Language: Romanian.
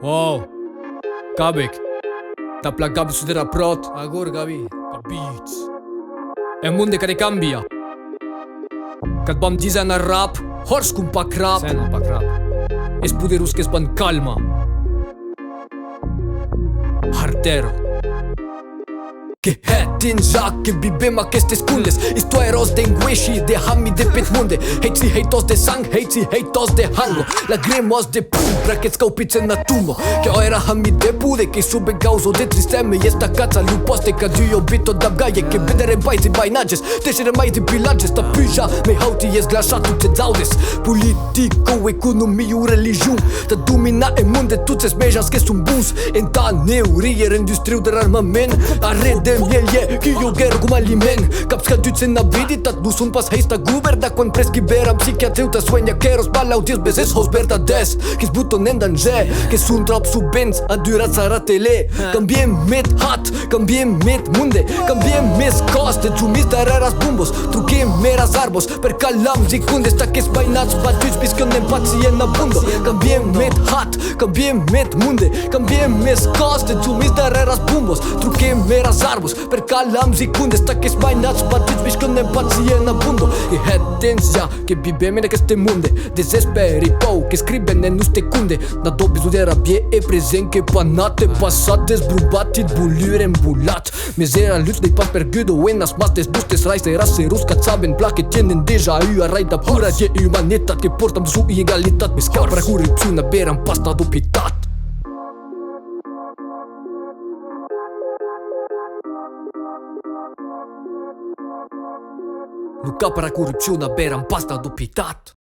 Wow, Gabek, da plak Gabi su de raport. Agor Gabi, ca beats. E un munde care cambia. Kad bam diza na rap, hors cum pa krap. Seno pa krap. Es poderus que span calma. Hartero. Que hetin Jacques, que vivem que te escondes. Historias de anguish de hami de pet munde. Hates y hatos de sang, hates y hatos de hango. Lagrimas de pum, pra que scaupice na tumbo. Que era hami de pude, que sube causo de tristeme. Y esta cața lupaste ca dio bito da gaie. Que vedere baizi bainages, tecere mai de pilages. Ta pyja, me hauti es glașatul te zaudes. Politico, economiu, religiun. Ta domina e munde, tu ți mejas que sunt buns. En ta neurier, industriu de armament. Are de mielje, ki jo ger cum aliment. Caps caduți în abilitat, nu sunt pas heista guber. Da quan prescriberam psichiatriuta sueña keros balau 10 veces hos verdades. Que es buton en danger, que sunt rap subens. A durat saratele. Cambiem met hat, cambiem met munde. Cambiem mes coste, tumis dar eras bumbos. Truquem meras arbos, per calam zicunde. Sta que spainats batuți piscând empatie în abundo. Cambiem met hat, cambiem met munde. Cambiem mes coste, tumis dar eras bumbos. Truquem meras arbos, per calam zicunde. Sta que spainats batuți piscând empatie în abundo. E hetenția, que vivem en este munde. Desesperi pou, que scriben en uste cunde. Da dobizu de rabie e prezent, que panate passate zbrubatit bulure embulat. Mezera luț de pas pergudo, enas mas desbustes raise rase rusca saben plaque tienen deja a raida pura de umanitat que portam su egalitat. Me scapă la corupțiunea, beram pasta do pitat. Nu capăra corupțiunea, beram pasta do pitat.